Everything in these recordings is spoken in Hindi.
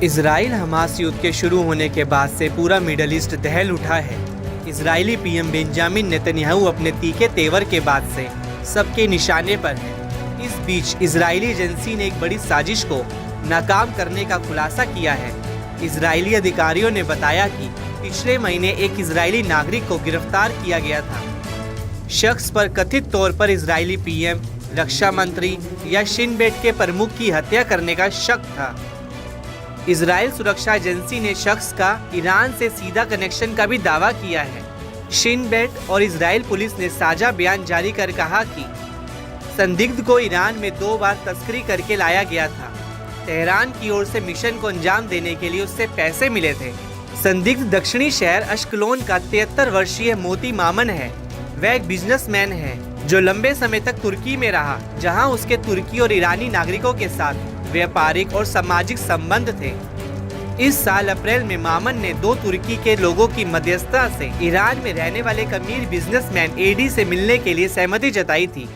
इजराइल हमास युद्ध के शुरू होने के बाद से पूरा मिडल ईस्ट दहल उठा है। इजरायली पीएम बेंजामिन नेतन्याहू अपने तीखे तेवर के बाद से सबके निशाने पर है। इस बीच इजरायली एजेंसी ने एक बड़ी साजिश को नाकाम करने का खुलासा किया है। इजरायली अधिकारियों ने बताया कि पिछले महीने एक इजरायली नागरिक को गिरफ्तार किया गया था। शख्स पर कथित तौर पर इजरायली पीएम, रक्षा मंत्री या शिन बेट के प्रमुख की हत्या करने का शक था। इजराइल सुरक्षा एजेंसी ने शख्स का ईरान से सीधा कनेक्शन का भी दावा किया है। शिन बेट और इजराइल पुलिस ने साझा बयान जारी कर कहा कि संदिग्ध को ईरान में 2 बार तस्करी करके लाया गया था। तेहरान की ओर से मिशन को अंजाम देने के लिए उससे पैसे मिले थे। संदिग्ध दक्षिणी शहर अश्कलोन का 73 वर्षीय मोती मामन है। वह एक बिजनेसमैन है जो लंबे समय तक तुर्की में रहा, जहां उसके तुर्की और ईरानी नागरिकों के साथ व्यापारिक और सामाजिक संबंध थे। इस साल अप्रैल में मामन ने 2 तुर्की के लोगों की मध्यस्थता से ईरान में रहने वाले एक अमीर बिजनेसमैन एडी से मिलने के लिए सहमति जताई थी,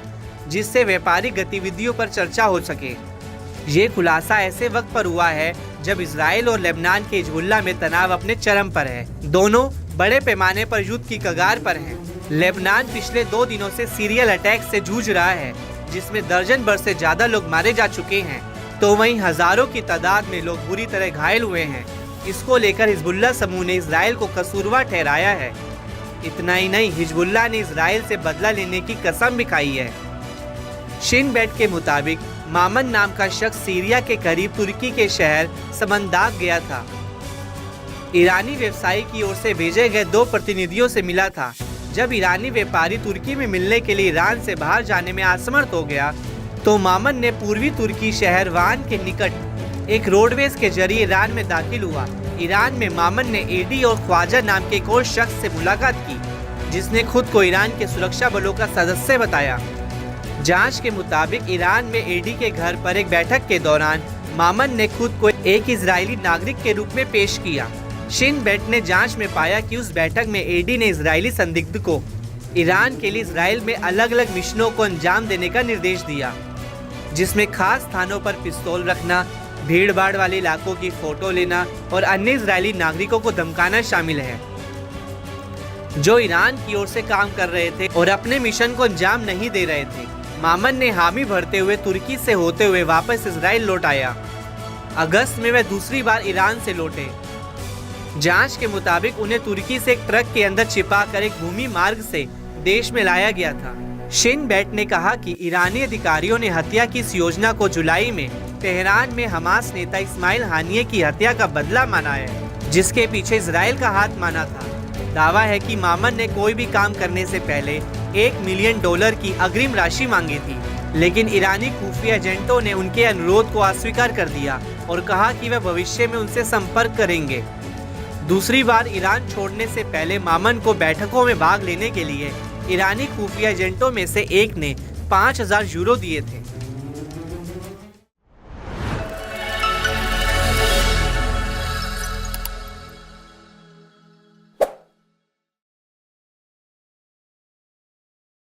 जिससे व्यापारिक गतिविधियों पर चर्चा हो सके। ये खुलासा ऐसे वक्त पर हुआ है जब इजराइल और लेबनान के हिजबुल्लाह में तनाव अपने चरम पर है। दोनों बड़े पैमाने पर युद्ध की कगार पर हैं। लेबनान पिछले 2 दिनों से सीरियल अटैक से जूझ रहा है, जिसमें दर्जन भर से ज्यादा लोग मारे जा चुके हैं, तो वहीं हजारों की तादाद में लोग बुरी तरह घायल हुए हैं। इसको लेकर हिजबुल्लाह समूह ने इजराइल को कसूरवार ठहराया है। इतना ही नहीं, हिजबुल्लाह ने इजराइल से बदला लेने की कसम भी खाई है। शिन बेट के मुताबिक मामन नाम का शख्स सीरिया के करीब तुर्की के शहर समंदाग गया था। ईरानी व्यवसायी की ओर से भेजे गए 2 प्रतिनिधियों से मिला था। जब ईरानी व्यापारी तुर्की में मिलने के लिए ईरान से बाहर जाने में असमर्थ हो गया, तो मामन ने पूर्वी तुर्की शहर वान के निकट एक रोडवेज के जरिए ईरान में दाखिल हुआ। ईरान में मामन ने एडी और ख्वाजा नाम के एक और शख्स से मुलाकात की, जिसने खुद को ईरान के सुरक्षा बलों का सदस्य बताया। जांच के मुताबिक ईरान में एडी के घर पर एक बैठक के दौरान मामन ने खुद को एक इजरायली नागरिक के रूप में पेश किया। शिन बेट ने जांच में पाया कि उस बैठक में एडी ने इजरायली संदिग्ध को ईरान के लिए इजराइल में अलग अलग मिशनों को अंजाम देने का निर्देश दिया, जिसमें खास स्थानों पर पिस्तौल रखना, भीड़ भाड़ वाले इलाकों की फोटो लेना और अन्य इजरायली नागरिकों को धमकाना शामिल है, जो ईरान की ओर से काम कर रहे थे और अपने मिशन को अंजाम नहीं दे रहे थे। मामन ने हामी भरते हुए तुर्की से होते हुए वापस इजराइल लौट आया। अगस्त में वह दूसरी बार ईरान से लौटे। जांच के मुताबिक उन्हें तुर्की से एक ट्रक के अंदर छिपाकर एक भूमि मार्ग से देश में लाया गया था। शिन बेट ने कहा कि ईरानी अधिकारियों ने हत्या की इस योजना को जुलाई में तेहरान में हमास नेता इस्माइल हानिये की हत्या का बदला माना है, जिसके पीछे इजराइल का हाथ माना था। दावा है कि मामन ने कोई भी काम करने से पहले $1 मिलियन की अग्रिम राशि मांगी थी, लेकिन ईरानी खुफिया एजेंटों ने उनके अनुरोध को अस्वीकार कर दिया और कहा कि वह भविष्य में उनसे संपर्क करेंगे। दूसरी बार ईरान छोड़ने से पहले मामन को बैठकों में भाग लेने के लिए ईरानी खुफिया एजेंटों में से एक ने 5000 यूरो दिए थे।